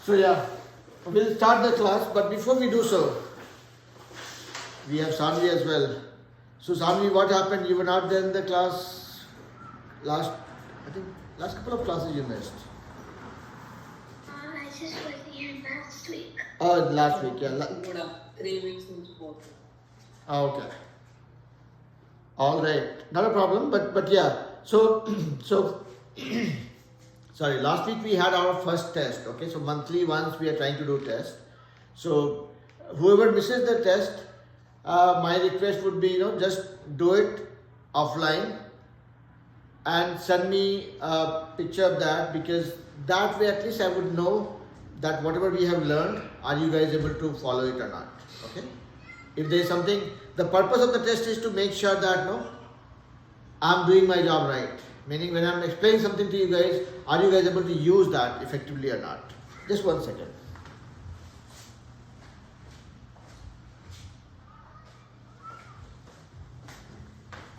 So yeah, we'll start the class, but before we do so, we have Sanvi as well. So Sanvi, what happened? You were not there in the class last, I think, last couple of classes you missed. I just wasn't here last week. Oh, last week, yeah. 3 weeks into both. Okay. All right, not a problem, but yeah. So sorry. Last week we had our first test. Okay, so monthly once we are trying to do test. So whoever misses the test, my request would be just do it offline and send me a picture of that, because that way at least I would know that whatever we have learned, are you guys able to follow it or not? Okay. If there is something, the purpose of the test is to make sure that I'm doing my job right. Meaning when I'm explaining something to you guys, are you guys able to use that effectively or not? Just 1 second.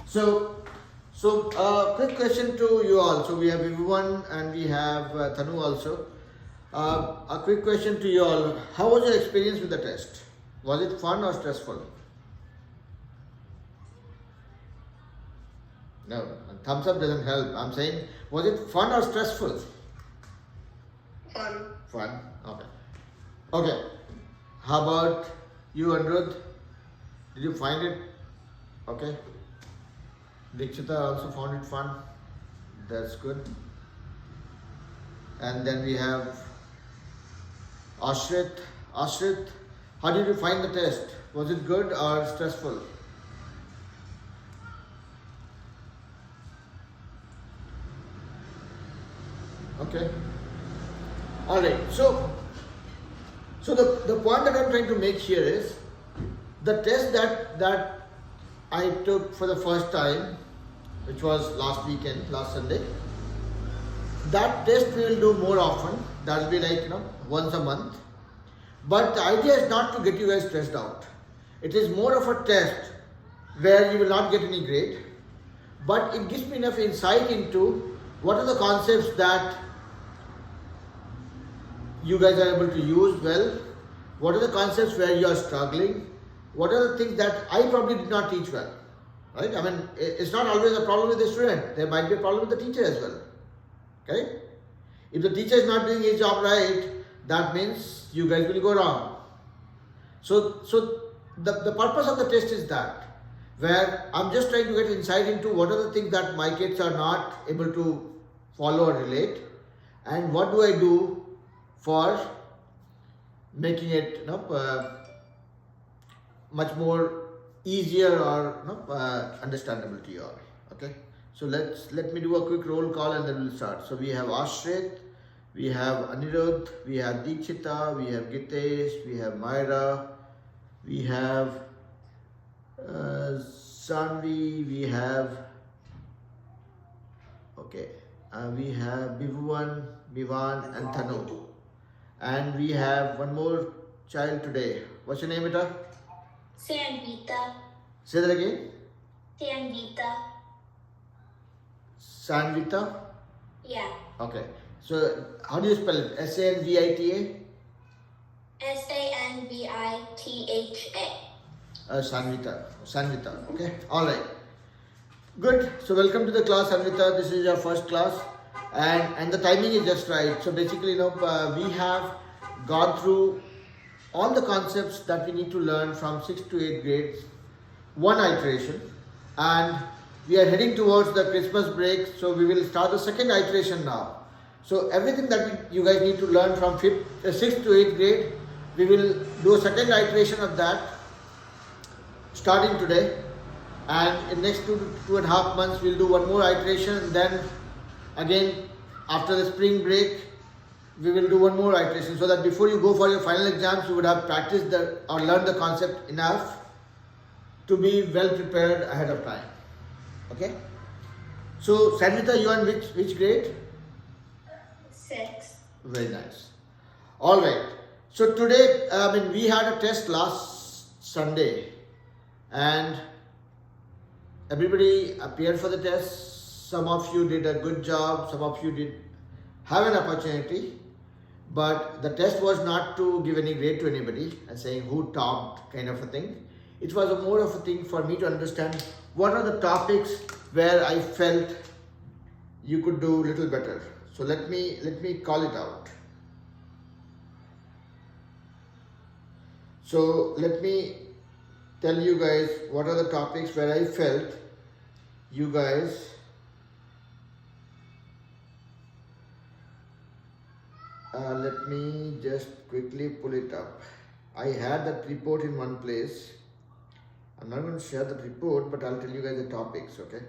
So quick question to you all. So we have everyone and we have Tanu also. A quick question to you all. How was your experience with the test? Was it fun or stressful? No, thumbs up doesn't help. I'm saying, was it fun or stressful? Fun. Fun. Okay. Okay. How about you, Anirudh? Did you find it okay? Dikshita also found it fun. That's good. And then we have Ashrit. Ashrit, how did you find the test? Was it good or stressful? Okay. All right. So the point that I'm trying to make here is the test that I took for the first time, which was last weekend, last Sunday. That test we will do more often. That will be like once a month. But the idea is not to get you guys stressed out. It is more of a test where you will not get any grade, but it gives me enough insight into what are the concepts that you guys are able to use well, what are the concepts where you are struggling, what are the things that I probably did not teach well, right? I mean, it's not always a problem with the student. There might be a problem with the teacher as well, okay? If the teacher is not doing his job right, that means you guys will go wrong. So the purpose of the test is that, where I'm just trying to get insight into what are the things that my kids are not able to follow or relate, and what do I do for making it much more easier or understandable to you all. Okay, so let me do a quick roll call and then we'll start. So we have Ashrit, we have Anirudh, we have Dikshita, we have Gitesh, we have Myra, we have Sanvi, we have we have Bhivan and Thanu. And we have one more child today. What's your name, Ita? Sanvita. Say that again. Sanvita. Sanvita? Yeah. Okay. So, how do you spell it? S-A-N-V-I-T-A? Sanvitha. Sanvita. Okay. All right. Good. So, welcome to the class, Sanvita. This is your first class. And the timing is just right. So basically, we have gone through all the concepts that we need to learn from 6th to 8th grades, one iteration, and we are heading towards the Christmas break. So we will start the second iteration now. So everything that you guys need to learn from 6th to 8th grade, we will do a second iteration of that starting today. And in next 2.5 months, we'll do one more iteration, and then again, after the spring break, we will do one more iteration, so that before you go for your final exams, you would have practiced or learned the concept enough to be well prepared ahead of time. Okay? So, Sanvita, you are in which grade? 6. Very nice. All right. So today, we had a test last Sunday, and everybody appeared for the test. Some of you did a good job, some of you did have an opportunity, but the test was not to give any grade to anybody and saying who topped kind of a thing. It was a more of a thing for me to understand what are the topics where I felt you could do little better. So let me call it out. So let me tell you guys what are the topics where I felt you guys let me just quickly pull it up. I had that report in one place. I'm not going to share that report, but I'll tell you guys the topics, okay?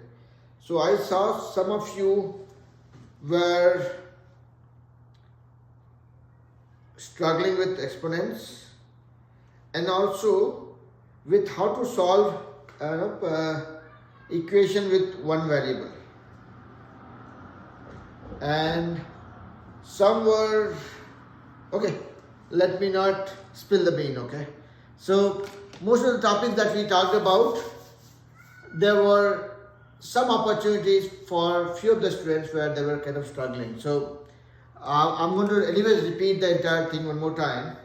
So I saw some of you were struggling with exponents and also with how to solve equation with one variable. And some were, okay, let me not spill the bean, okay? So most of the topics that we talked about, there were some opportunities for few of the students where they were kind of struggling. So I'm going to anyways repeat the entire thing one more time.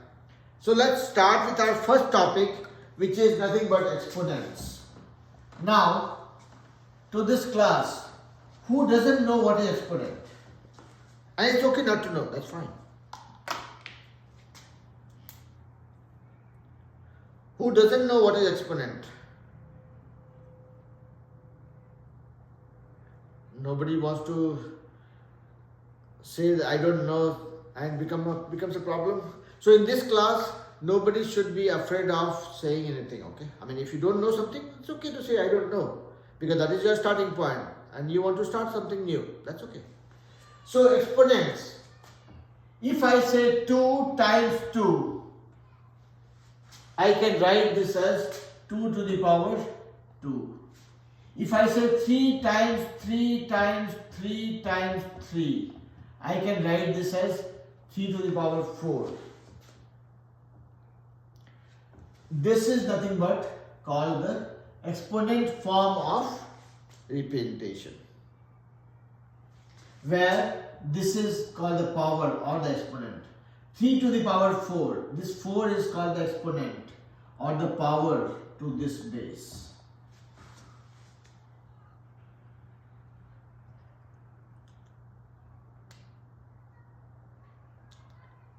So let's start with our first topic, which is nothing but exponents. Now, to this class, who doesn't know what is exponent? And it's okay not to know, that's fine. Who doesn't know what is exponent? Nobody wants to say that I don't know and becomes a problem. So in this class, nobody should be afraid of saying anything, okay? I mean, if you don't know something, it's okay to say I don't know, because that is your starting point and you want to start something new, that's okay. So exponents, if I say 2 times 2, I can write this as 2 to the power 2. If I say 3 times 3 times 3 times 3, I can write this as 3 to the power 4. This is nothing but called the exponent form of representation, where this is called the power or the exponent. 3 to the power 4, this 4 is called the exponent or the power to this base.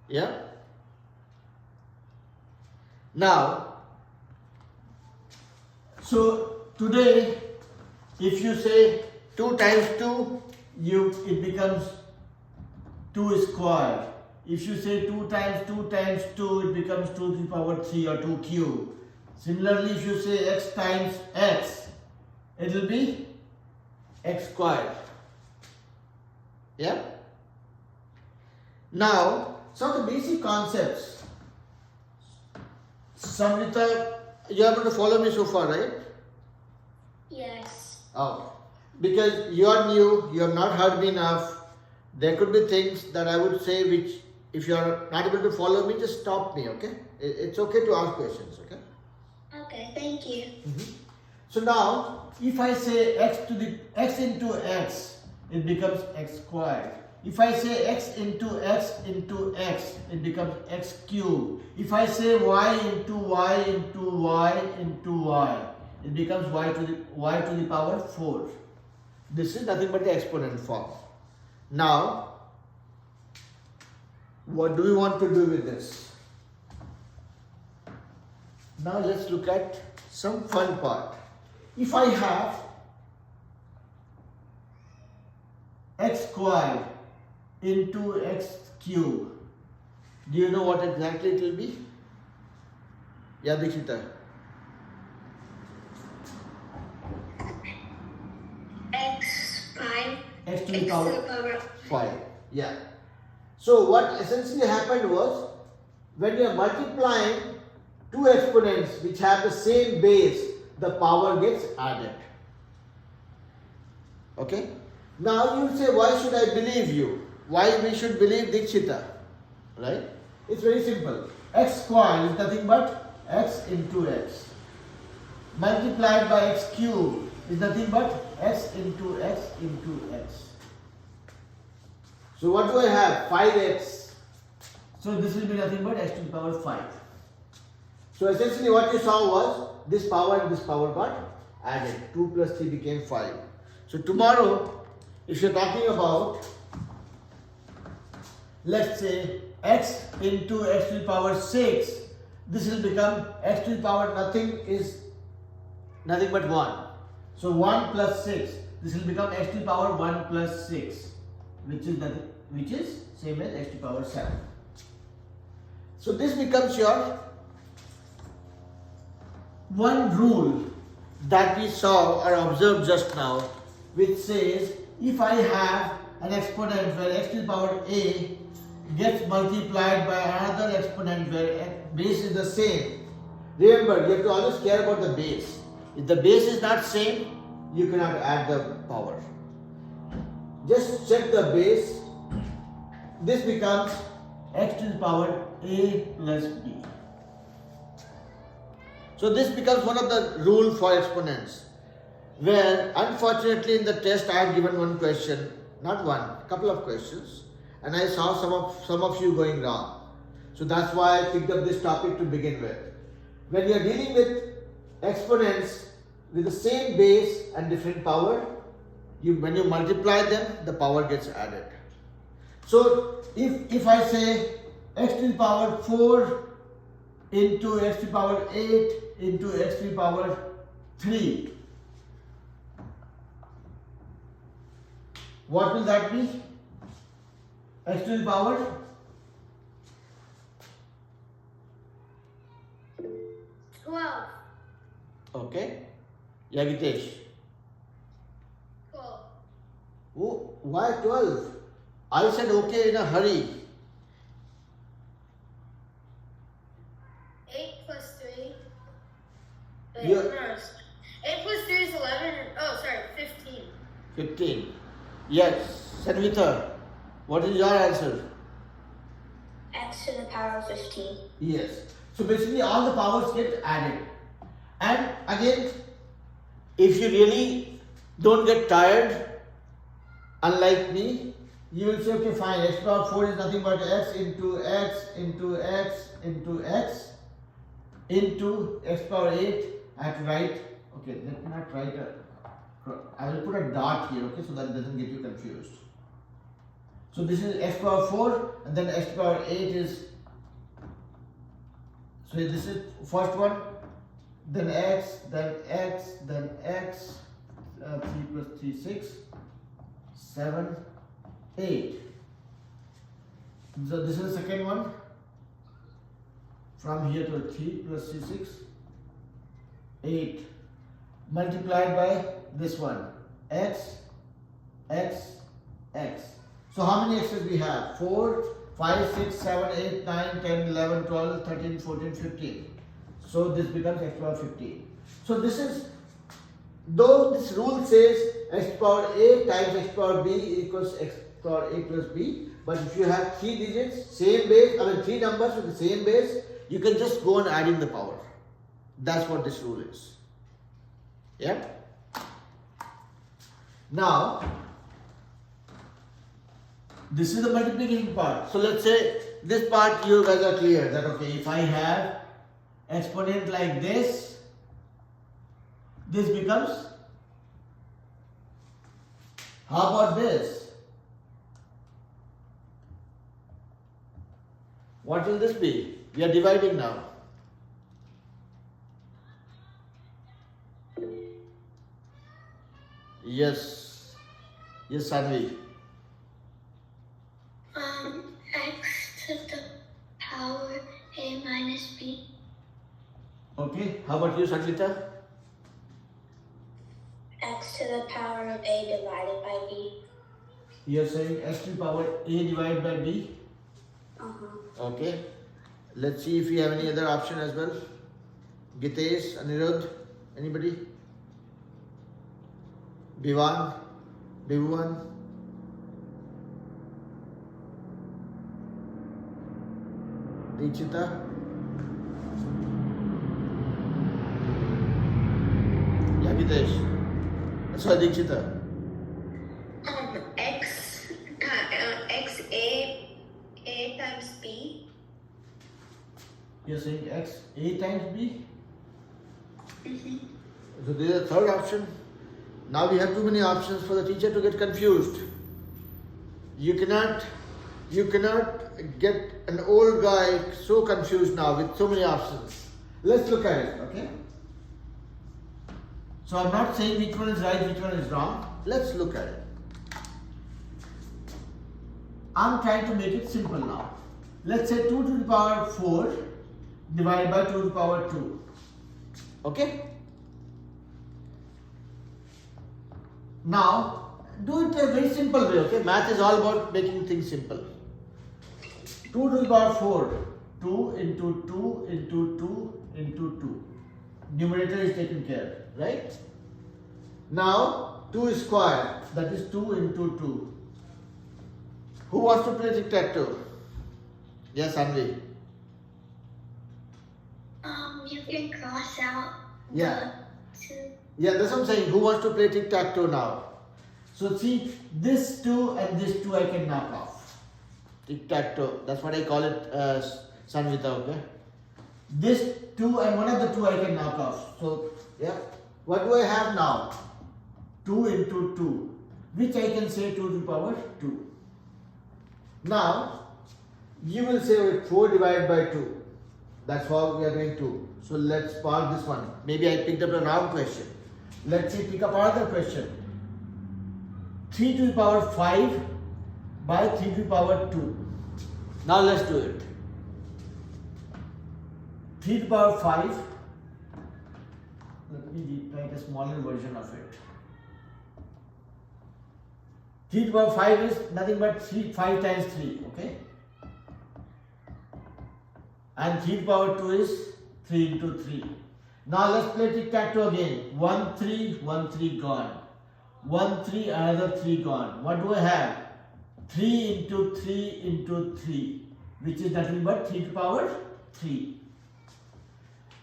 Yeah? Now, so today, if you say 2 times 2, it becomes 2 square. If you say 2 times 2 times 2, it becomes 2 to the power 3 or 2 cube. Similarly, if you say x times x, it will be x squared. Yeah? Now, some of the basic concepts. Samrita, you are able to follow me so far, right? Yes. Oh, because you are new, you have not heard me enough. There could be things that I would say which, if you are not able to follow me, just stop me, okay? It's okay to ask questions, okay? Okay, thank you. So now, if I say x into x, it becomes x squared. If I say x into x into x, it becomes x cubed. If I say y into y into y into y, it becomes y to the power 4. This is nothing but the exponent form. Now, what do we want to do with this? Now let's look at some fun part. If I have x squared into x cube, do you know what exactly it will be? Yeah, Dikshita. X5. X to the X to power the power 5. Yeah. So what essentially happened was, when you are multiplying two exponents which have the same base, the power gets added. Okay? Now you say, why should I believe you? Why we should believe Dikshita? Right? It's very simple. X squared is nothing but x into x. Multiplied by x cube is nothing but x into x into x. So what do I have? 5x So this will be nothing but x to the power 5. So essentially what you saw was this power and this power got added. 2 plus 3 became 5. So tomorrow, if you're talking about, let's say, x into x to the power 6, this will become x to the power nothing but 1. So 1 plus 6, this will become x to the power 1 plus 6, which is same as x to the power 7. So this becomes your one rule that we saw or observed just now, which says if I have an exponent where x to the power a gets multiplied by another exponent where base is the same. Remember, you have to always care about the base. If the base is not same, you cannot add the power. Just check the base. This becomes x to the power a plus b. So this becomes one of the rule for exponents, where unfortunately in the test I have given one question, not one, couple of questions, and I saw some of you going wrong. So that's why I picked up this topic to begin with. When you are dealing with exponents with the same base and different power, when you multiply them, the power gets added. So if I say x to the power 4 into x to the power 8 into x to the power 3, what will that be? X to the power 12. Okay. Yagitesh. 12. Oh, why 12? I said okay in a hurry. 8 plus 3. Wait, Yeah. first. 8 plus 3 is 11. Oh, sorry, 15. 15. Yes. Sanvita, what is your answer? X to the power 15. Yes. So basically all the powers get added. And again, if you really don't get tired, unlike me, you will say, okay, fine, x power 4 is nothing but x into x into x into x into x power 8. I have to write, okay, let me not write I will put a dot here, okay, so that it doesn't get you confused. So this is x power 4 and then x power 8 is, so this is first one, then x, then x, then x, 3 plus 3, 6, 7, 8. So this is the second one. From here to 3 plus 3, 6, 8. Multiplied by this one, x, x, x. So how many x's we have? 4, 5, 6, 7, 8, 9, 10, 11, 12, 13, 14, 15. So this becomes x power 15. So this is, though this rule says x power a times x power b equals x power a plus b, but if you have 3 digits, same base, 3 numbers with the same base, you can just go on adding the power. That's what this rule is. Yep. Now, this is the multiplication part. So let's say this part you guys are clear that okay, if I have exponent like this becomes, how about this? What will this be? We are dividing now. Yes. Yes, Sanvi. X to the power a minus b. Okay. How about you, Sanvita? X to the power of a divided by b. You are saying x to the power a divided by b. Okay. Let's see if we have any other option as well. Gitesh, Anirudh, anybody? Bhivan, Bhivan. Deechita. Yeah, Gitesh. Sorry, Deechita. X a times b You're saying x a times b. Mhm. So this is the third option. Now we have too many options for the teacher to get confused. You cannot get an old guy so confused now with so many options. Let's look at it, okay? So I'm not saying which one is right, which one is wrong. Let's look at it. I'm trying to make it simple now. Let's say 2 to the power 4 divided by 2 to the power 2. Okay? Now, do it a very simple way, okay? Math is all about making things simple. 2 to the power 4, 2 into 2 into 2 into 2. Numerator is taken care, right? Now, 2 is square, that is 2 into 2. Who wants to play tic-tac-toe? Yes, Anvi. You can cross out Yeah. the 2. Yeah, that's what I'm saying. Who wants to play tic-tac-toe now? So see, this 2 and this 2 I can knock off. Tic-tac-toe. That's what I call it, Sanvita, okay? This 2 and one of the 2 I can knock off. So, yeah. What do I have now? 2 into 2. Which I can say 2 to the power 2. Now, you will say 4 divided by 2. That's how we are going to. So let's park this one. Maybe I picked up a wrong question. Let's see, pick up another question. 3 to the power 5 by 3 to the power 2. Now let's do it. 3 to the power 5. Let me write a smaller version of it. 3 to the power 5 is nothing but 5 times 3, okay? And 3 to the power 2 is 3 into 3. Now let's play tic-tac-toe again. 1, 3, 1, 3 gone. 1, 3, another 3 gone. What do I have? 3 into 3 into 3, which is nothing but 3 to the power 3.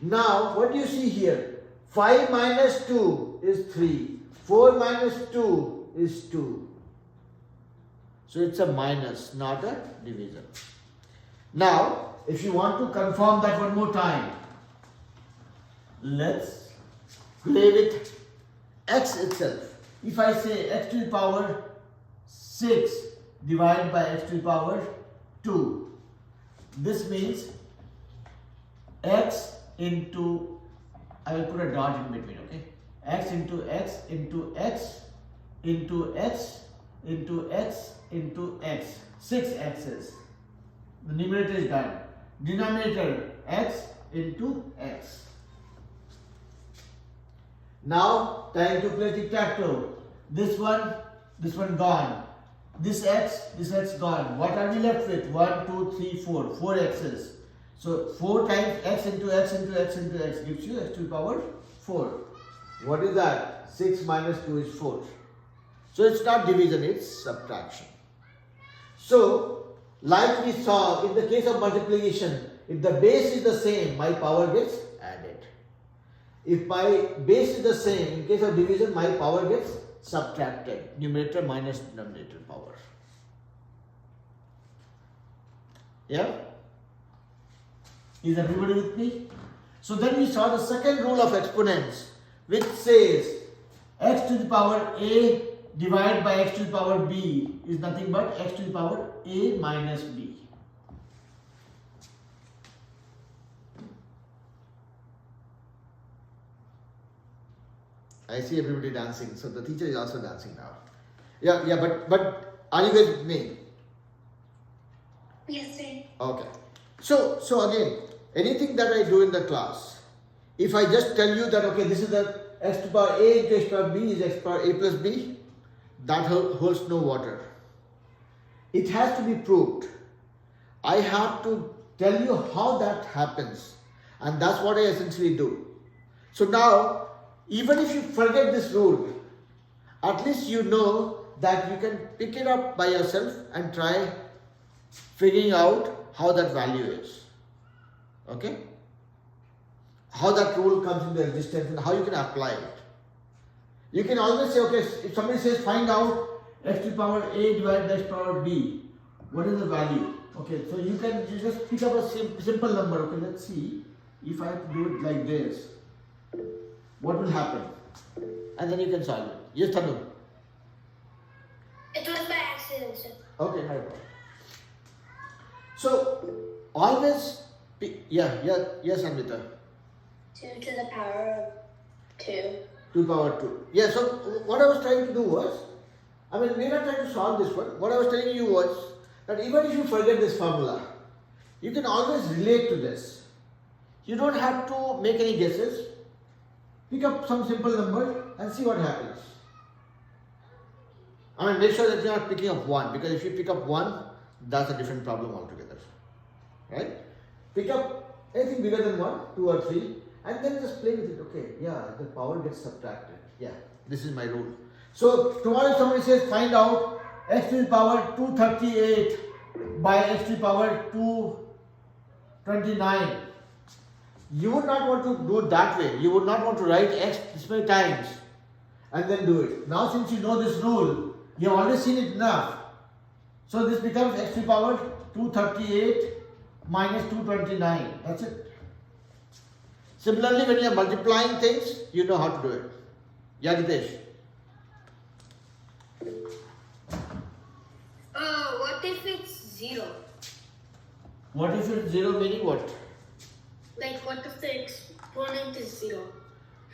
Now, what do you see here? 5 minus 2 is 3. 4 minus 2 is 2. So it's a minus, not a division. Now, if you want to confirm that one more time, let's play with x itself. If I say x to the power 6 divided by x to the power 2, this means x into, I will put a dot in between, okay? X into x into x into x into x into x. 6 x's. The numerator is done. Denominator x into x. Now time to play tic-tac-toe. This one gone. This x gone. What are we left with? 1, 2, 3, 4. 4 x's. So 4 times x into x into x into x gives you x to the power 4. What is that? 6 minus 2 is 4. So it's not division, it's subtraction. So, like we saw in the case of multiplication, if the base is the same, my power gets added. If my base is the same, in case of division, my power gets subtracted. Numerator minus denominator power. Yeah? Is everybody with me? So then we saw the second rule of exponents, which says x to the power a divided by x to the power b is nothing but x to the power a minus b. I see everybody dancing, so the teacher is also dancing now. Yeah, but are you guys with me? Yes, sir. Okay. So again, anything that I do in the class, if I just tell you that okay, this is the x to the power a into x to the power b is x to the power a plus b, that holds no water. It has to be proved. I have to tell you how that happens, and that's what I essentially do. So now, even if you forget this rule, at least you know that you can pick it up by yourself and try figuring out how that value is. Okay? How that rule comes into existence and how you can apply it. You can always say, okay, if somebody says find out x to the power a divided by x to the power b, what is the value? Okay, so you just pick up a simple number. Okay, let's see if I have to do it like this. What will happen? And then you can solve it. Yes, Tanu. It was by accident, sir. Okay, no problem. So always, yes, Amrita. 2 to the power of 2. 2 power 2. Yeah, so what I was trying to do was, I mean, we're not trying to solve this one. What I was telling you was that even if you forget this formula, you can always relate to this. You don't have to make any guesses. Pick up some simple number and see what happens. I mean, make sure that you're not picking up 1, because if you pick up 1, that's a different problem altogether. Right? Pick up anything bigger than 1, 2 or 3, and then just play with it. Okay, yeah, the power gets subtracted. Yeah, this is my rule. So tomorrow if somebody says find out x to the power 238 by x to the power 229, you would not want to do it that way. You would not want to write x this many times and then do it. Now since you know this rule, you have already seen it enough. So this becomes x to the power 238 minus 229. That's it. Similarly, when you are multiplying things, you know how to do it. Yeah, Ritesh. What if it's 0? What if it's 0 meaning what? Like, what if the exponent is 0?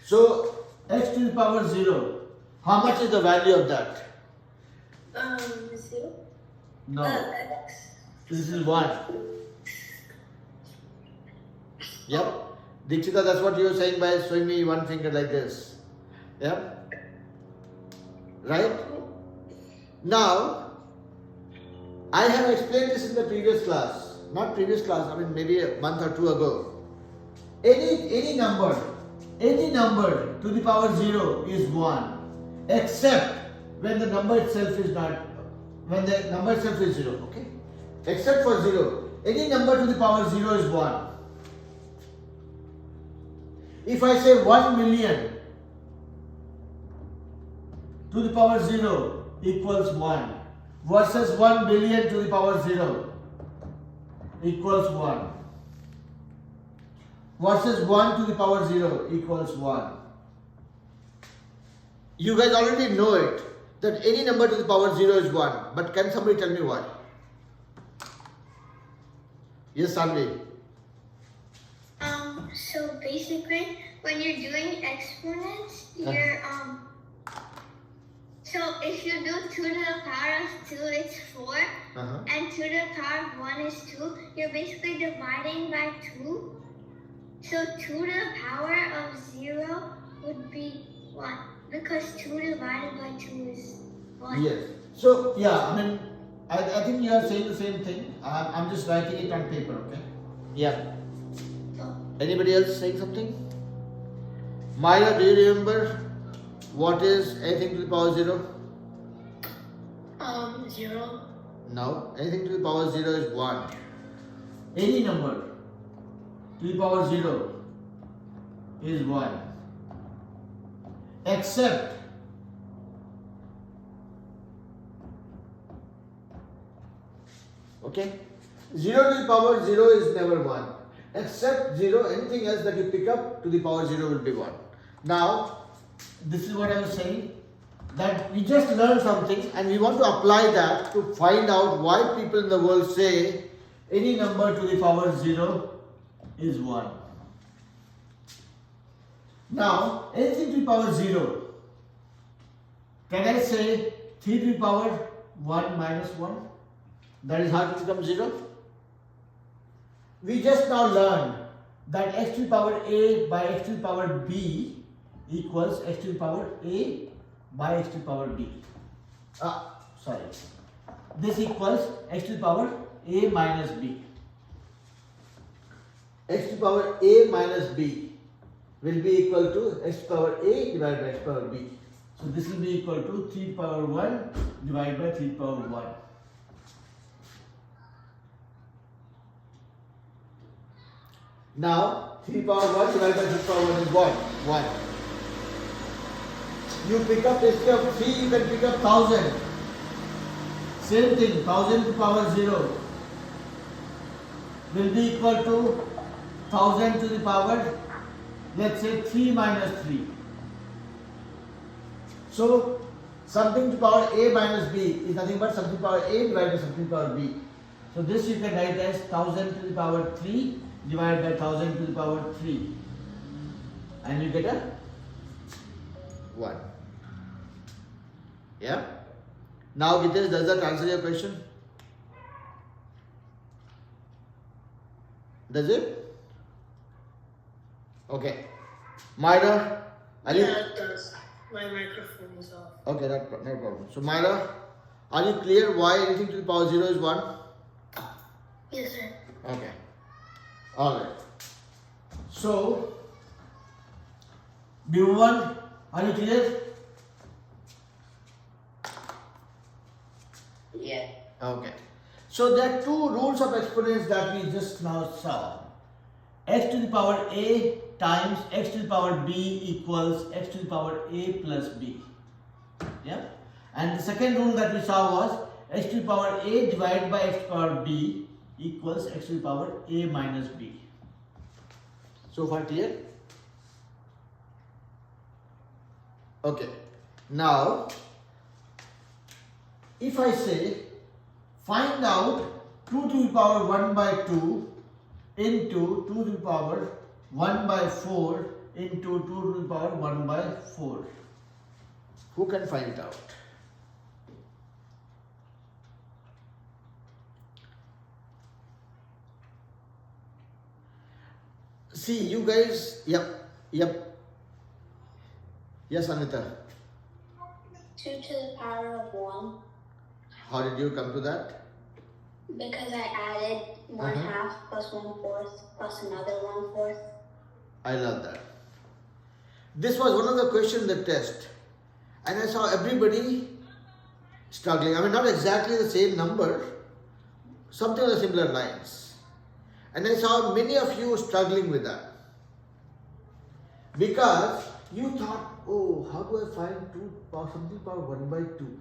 So, x to the power 0. How much is the value of that? 0? No. X. This is 1. Yep. Dikshita, that's what you were saying by showing me one finger like this. Yep. Right? Now, I have explained this in the previous class. Not previous class, I mean maybe a month or 2 ago. Any number to the power 0 is 1, except when the number itself is not, when the number itself is 0, okay? Except for 0. Any number to the power 0 is 1. If I say 1 million to the power 0 equals 1 versus 1 billion to the power 0 equals 1 versus 1 to the power 0 equals 1. You guys already know it, that any number to the power 0 is 1. But can somebody tell me why? Yes, Sanvi. So basically, when you're doing exponents, you're, so if you do 2 to the power of 2, it's 4, and 2 to the power of 1 is 2, you're basically dividing by 2. So 2 to the power of 0 would be 1, because 2 divided by 2 is 1. Yes. So, yeah, I mean, I think you are saying the same thing. I'm just writing it on paper, okay? Yeah. Anybody else saying something? Myra, do you remember what is anything to the power 0? 0. No, anything to the power 0 is 1. Any number to the power 0 is 1. Except okay? 0 to the power 0 is never 1. Except 0, anything else that you pick up to the power 0 will be 1. Now, this is what I was saying, that we just learned something and we want to apply that to find out why people in the world say any number to the power 0 is 1. Now, anything to the power 0, can I say 3 to the power 1 minus 1? That is how it becomes 0. We just now learned that x to the power a by x to the power b equals x to the power a by x to the power b. Sorry. This equals x to the power a minus b. X to the power a minus b will be equal to x to the power a divided by x to the power b. So this will be equal to 3 to the power 1 divided by 3 to the power 1. Now, 3 power 1 divided by 3 power 1 is what? 1. You pick up, instead of 3, you can pick up 1000. Same thing, 1000 to the power 0 will be equal to 1000 to the power, let's say 3 minus 3. So something to the power a minus b is nothing but something to the power a divided by something to the power b. So this you can write as 1000 to the power 3 divided by 1000 to the power 3, and you get a 1. Yeah. Now Gitesh, does that answer your question? Does it? Okay. Myra, are you? Yeah, it does. My microphone is off. Okay, no problem. So Myra, are you clear why anything to the power 0 is 1? Yes, sir. Okay. Alright. So, B1, are you clear? Yeah. Okay. So there are two rules of exponents that we just now saw. X to the power a times x to the power b equals x to the power a plus b. Yeah. And the second rule that we saw was x to the power a divided by x to the power b equals x to the power a minus b. So far clear? Okay. Now, if I say find out 2 to the power 1 by 2 into 2 to the power 1 by 4 into 2 to the power 1 by 4. Who can find it out? See, you guys, yep. Yes, Anita. 2 to the power of 1. How did you come to that? Because I added 1/2 plus 1/4 plus another 1/4. I love that. This was one of the questions in the test, and I saw everybody struggling. I mean, not exactly the same number, something on the similar lines. And I saw many of you struggling with that. Because you thought, oh, how do I find 2 power something power 1 by 2?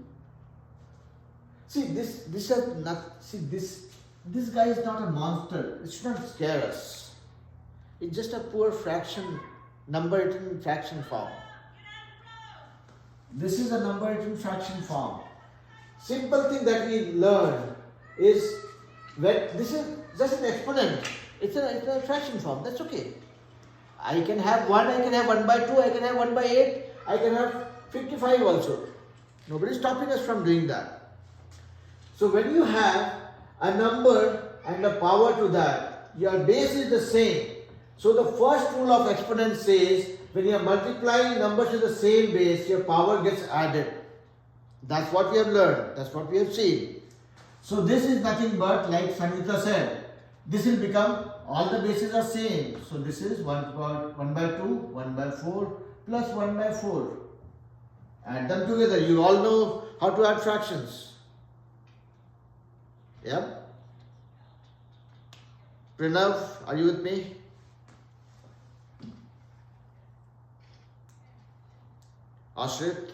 See, this guy is not a monster. It should not scare us. It's just a poor fraction, number written in fraction form. This is a number written in fraction form. Simple thing that we learn is when this is just an exponent. It's a fraction form. That's okay. I can have 1, I can have 1 by 2, I can have 1 by 8, I can have 55 also. Nobody is stopping us from doing that. So when you have a number and a power to that, your base is the same. So the first rule of exponent says, when you are multiplying numbers to the same base, your power gets added. That's what we have learned. That's what we have seen. So this is nothing but, like Sangeeta said, this will become, all the bases are same. So this is 1 by 2, 1 by 4 plus 1 by 4. Add them together. You all know how to add fractions. Yep. Pranav, are you with me? Ashrit?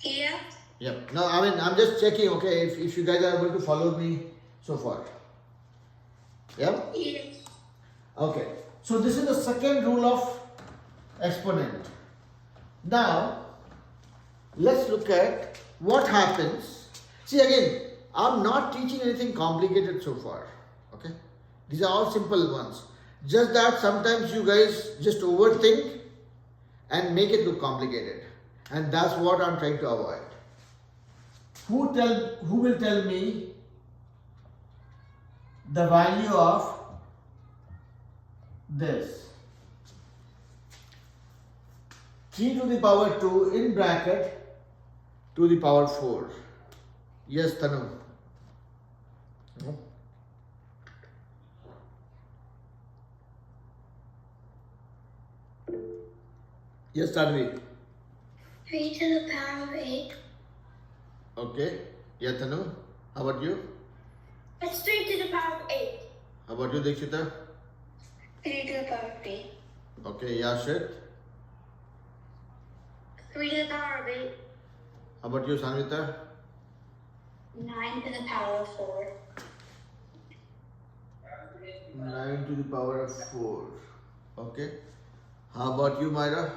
Yeah. Yep. No, I mean, I'm just checking, okay, if you guys are able to follow me so far. Yep? Yes. Okay. So this is the second rule of exponent. Now, let's look at what happens. See, again, I'm not teaching anything complicated so far. Okay? These are all simple ones. Just that sometimes you guys just overthink and make it look complicated. And that's what I'm trying to avoid. Who will tell me the value of this? 3 to the power 2 in bracket to the power 4. Yes, Tanu. No? Yes, Tanvi. 3 to the power of 8. Okay. Yeah, Tanu. How about you? It's 3 to the power of 8. How about you, Dikshita? 3 to the power of 8. Okay, Yashit. 3 to the power of 8. How about you, Sanvita? 9 to the power of 4. 9 to the power of 4. Okay. How about you, Myra?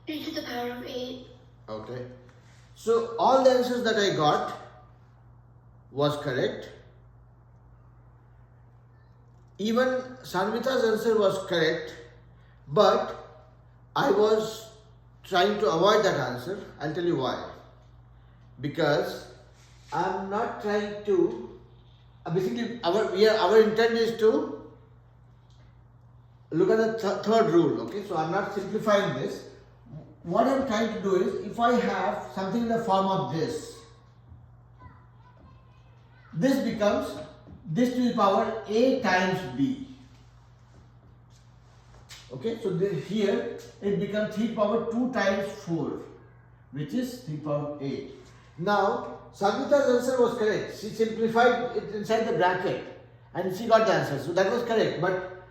3 to the power of 8. Okay. So all the answers that I got was correct. Even Sanvita's answer was correct, but I was trying to avoid that answer. I'll tell you why. Because I'm not trying to. Basically, our intent is to look at the third rule. Okay, so I'm not simplifying this. What I'm trying to do is, if I have something in the form of this becomes this to the power a times b. Okay, so here it becomes 3 to the power 2 times 4, which is 3 to the power 8. Now, Sanvita's answer was correct. She simplified it inside the bracket and she got the answer. So that was correct. But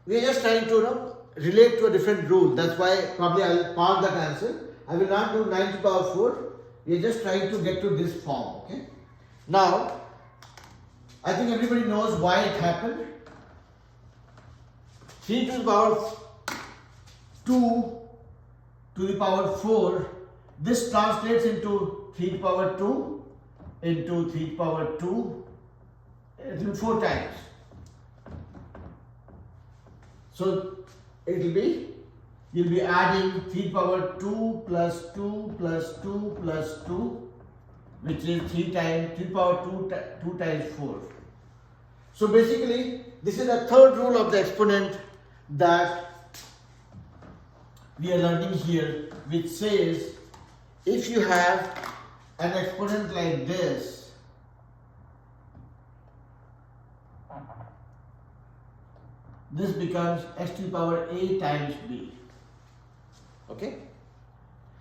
we are just trying to relate to a different rule. That's why probably I will park that answer. I will not do 9 to the power 4. We are just trying to get to this form. Okay. Now, I think everybody knows why it happened. 3 to the power 2 to the power 4. This translates into 3 to the power 2 into 3 to the power 2. It will be 4 times. So it will be, you'll be adding 3 to the power 2 plus 2 plus 2 plus 2, which is 3 times 3 to the power 2 times 4. So basically, this is the third rule of the exponent that we are learning here, which says if you have an exponent like this, this becomes x to the power a times b. Okay?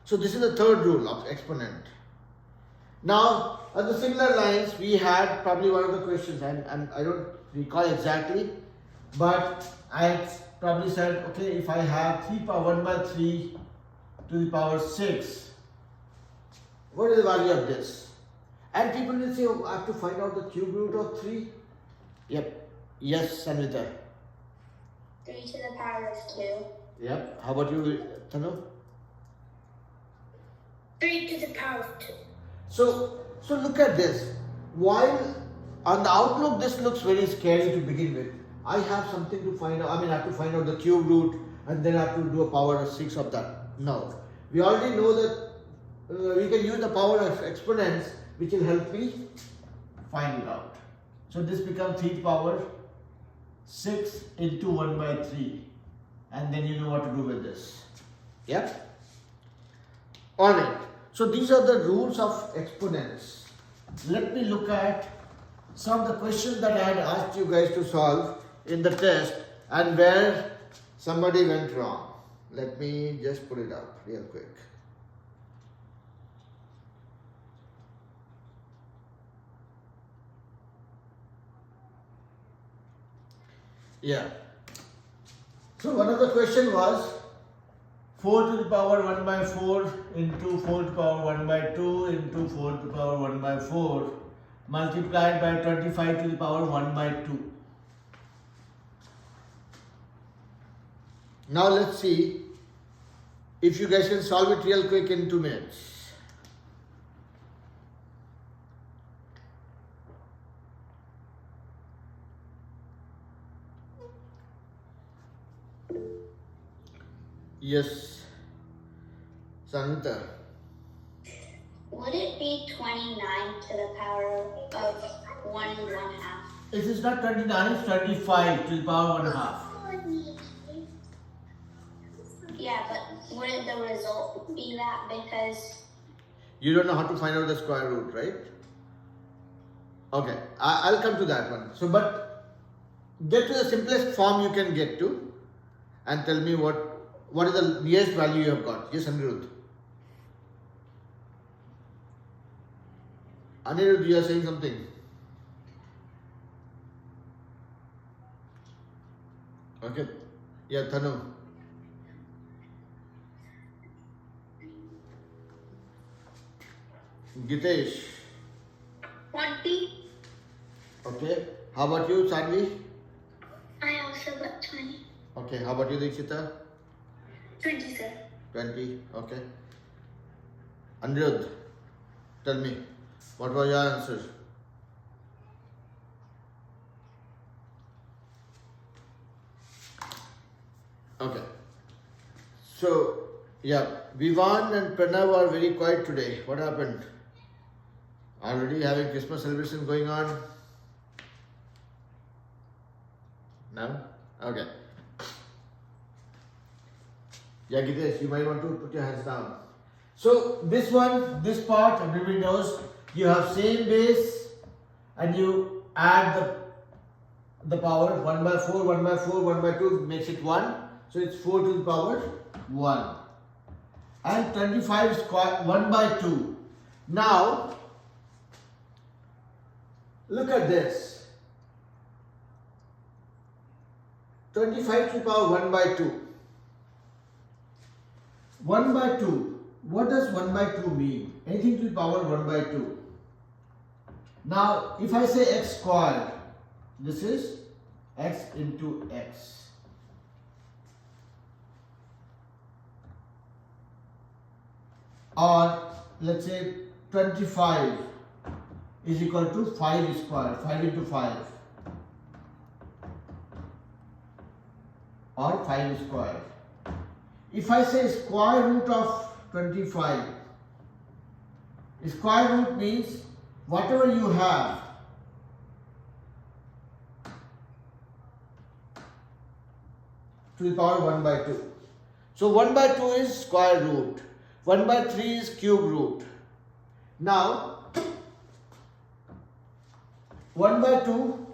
So this is the third rule of exponent. Now, on the similar lines, we had probably one of the questions, and I don't recall exactly, but I had probably said, okay, if I have 3 power 1 by 3 to the power 6, what is the value of this? And people will say, oh, I have to find out the cube root of 3. Yep. Yes, Sanvita. 3 to the power of 2. Yep. How about you, Tanu? 3 to the power of 2. So look at this. While on the outlook this looks very scary to begin with, I have something to find out. I have to find out the cube root and then I have to do a power of 6 of that. No. We already know that we can use the power of exponents, which will help me find it out. So this becomes 3 to the power 6 into 1 by 3. And then you know what to do with this. Yeah? Alright. So these are the rules of exponents. Let me look at some of the questions that I had asked you guys to solve in the test and where somebody went wrong. Let me just put it up real quick. Yeah. So one of the question was 4 to the power 1 by 4 into 4 to the power 1 by 2 into 4 to the power 1 by 4 multiplied by 25 to the power 1 by 2. Now let's see if you guys can solve it real quick in 2 minutes. Yes, Sanvita. Would it be 29 to the power of 1 and 1/2? It is not 29, it's 25 to the power 1/2. Yeah, but wouldn't the result be that because... You don't know how to find out the square root, right? Okay, I'll come to that one. So, but get to the simplest form you can get to and tell me what is the nearest value you have got. Yes, Anirudh. Anirudh, you are saying something. Okay. Yeah, Thanu. Gitesh. 20. Okay. How about you, Sanvi? I also got 20. Okay. How about you, Dikshita? 20, sir. 20. Okay. Anirudh, tell me, what was your answer? Okay. So, yeah, Vivan and Pranav are very quiet today. What happened? Already having Christmas celebration going on? No? Okay. Yeah, Gitesh, you might want to put your hands down. So, this one, this part, everybody knows, you have same base and you add the power 1 by 4, 1 by 4, 1 by 2 makes it 1. So, it's 4 to the power 1. And 25 square 1 by 2. Now, look at this. 25 to the power 1 by 2. 1 by 2. What does 1 by 2 mean? Anything to the power 1 by 2. Now, if I say x squared, this is x into x. Or let's say 25 is equal to 5 squared, 5 into 5. Or 5 squared. If I say square root of 25, square root means whatever you have to the power 1 by 2. So 1 by 2 is square root. 1 by 3 is cube root. Now 1 by 2,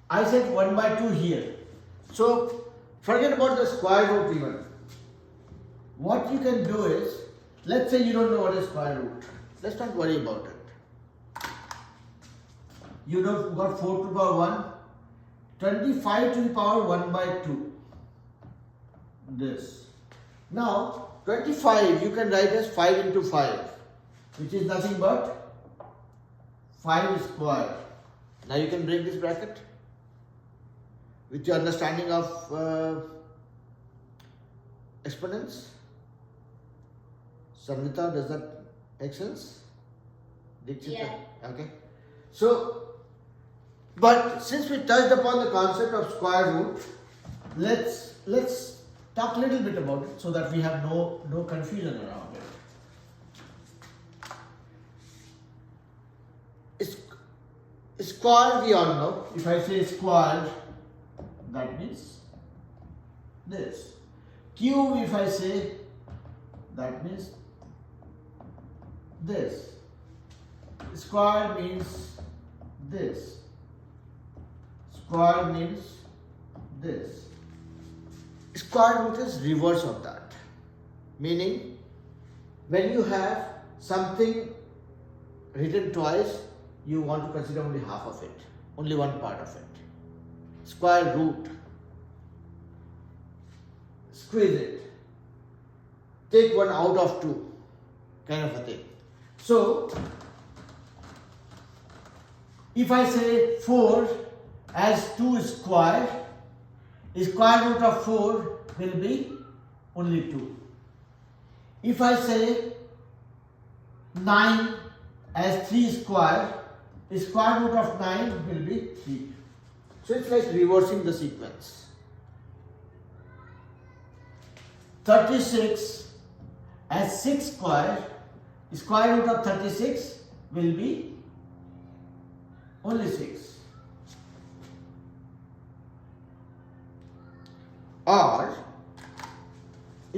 I said 1 by 2 here. So forget about the square root even. What you can do is, let's say you don't know what is square root. Let's not worry about it. You know, got 4 to the power 1. 25 to the power 1 by 2. This. Now, 25 you can write as 5 into 5, which is nothing but 5 square. Now you can break this bracket with your understanding of exponents. Sanvita, does that make sense? Dikshita? Yeah. Okay. So, but since we touched upon the concept of square root, let's talk a little bit about it so that we have no confusion around it. Square we all know. If I say square, that means this. Cube, if I say, that means this. Square means this. Square means this. Square root is reverse of that. Meaning, when you have something written twice, you want to consider only half of it, only one part of it. Square root. Squeeze it. Take one out of two, kind of a thing. So, if I say 4 as 2 square root of 4 will be only 2. If I say 9 as 3 square root of 9 will be 3. So it's like reversing the sequence. 36 as 6 square root of 36 will be only 6. Or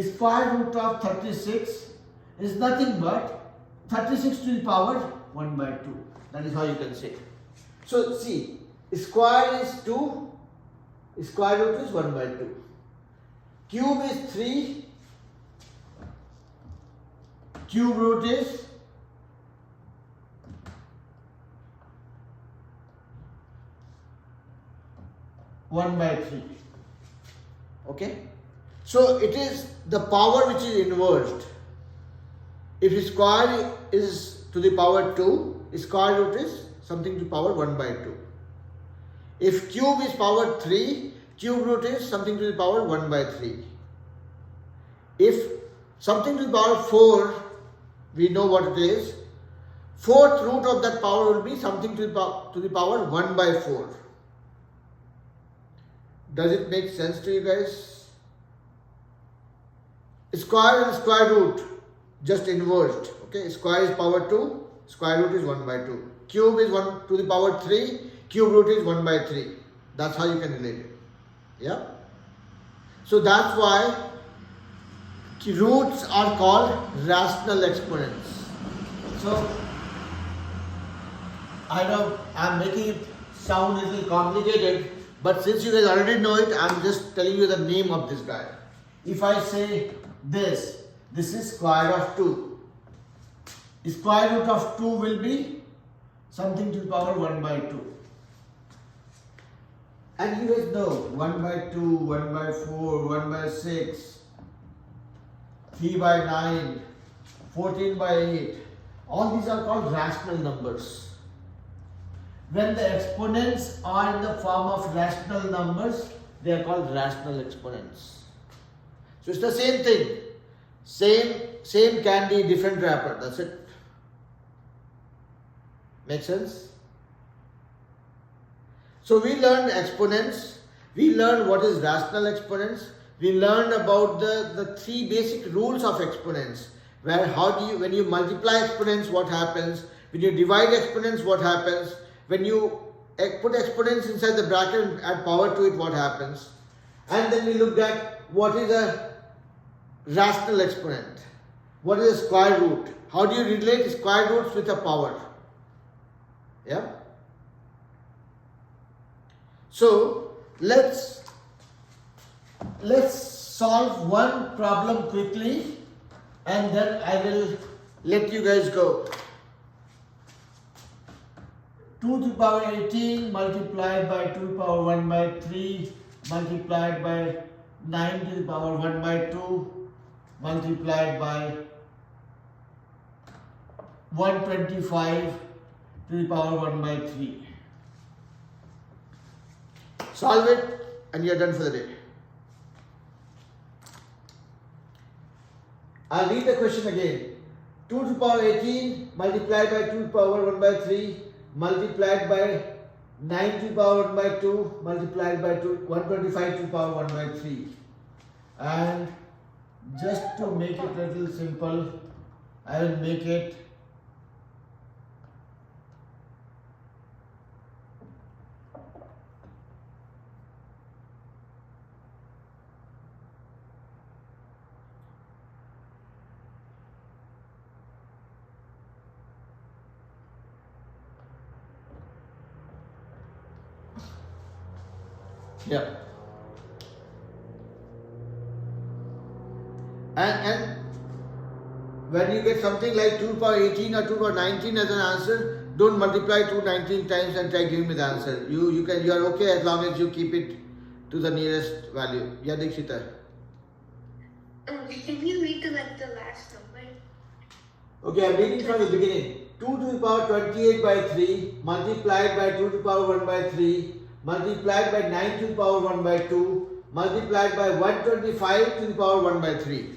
square root of 36 is nothing but 36 to the power 1 by 2. That is how you can say. So see, square is 2, square root is 1 by 2. Cube is 3, cube root is 1 by 3. Okay? So it is the power which is inversed. If square is to to the power 2, square root is something to the power 1 by 2. If cube is power 3, cube root is something to the power 1 by 3. If something to the power 4, we know what it is. Fourth root of that power will be something to the power 1 by 4. Does it make sense to you guys? Square and square root just inversed. Okay, square is power 2, square root is 1 by 2. Cube is 1 to the power 3, cube root is 1 by 3. That's how you can relate it. Yeah? So that's why roots are called rational exponents. So I know I'm making it sound a little complicated, but since you guys already know it, I'm just telling you the name of this guy. If I say this is square of 2. Square root of 2 will be something to the power 1 by 2. And you guys know 1 by 2, 1 by 4, 1 by 6, 3 by 9, 14 by 8. All these are called rational numbers. When the exponents are in the form of rational numbers, they are called rational exponents. So it's the same thing. Same candy, different wrapper. That's it. Make sense? So we learned exponents. We learned what is rational exponents. We learned about the three basic rules of exponents. When you multiply exponents, what happens? When you divide exponents, what happens? When you put exponents inside the bracket and add power to it, what happens? And then we looked at what is a rational exponent. What is a square root? How do you relate square roots with a power? Yeah? So let's solve one problem quickly and then I will let you guys go. 2 to the power 18 multiplied by 2 to the power 1 by 3 multiplied by 9 to the power 1 by 2 multiplied by 125 to the power 1 by 3. Solve it and you are done for the day. I'll read the question again. 2 to the power 18 multiplied by 2 to the power 1 by 3 multiplied by 9 to the power 1 by 2 multiplied by 125 to the power 1 by 3. And just to make it a little simple, I will make it yeah. And when you get something like 2 to the power 18 or 2 to the power 19 as an answer, don't multiply 2 19 times and try giving me the answer. You are okay as long as you keep it to the nearest value. Yeah, Dikshita. Can you read the last number? Okay, I'm reading from the beginning. 2 to the power 28 by 3 multiplied by 2 to the power 1 by 3 multiplied by 9 to the power 1 by 2 multiplied by 125 to the power 1 by 3.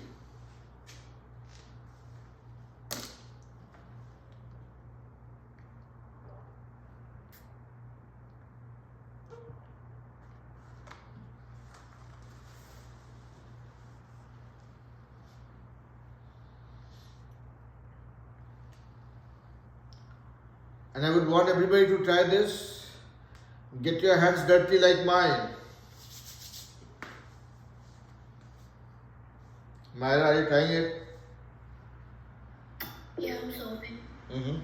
And I would want everybody to try this. Get your hands dirty like mine. Myra, are you trying it? Yeah, I'm solving. Mm-hmm.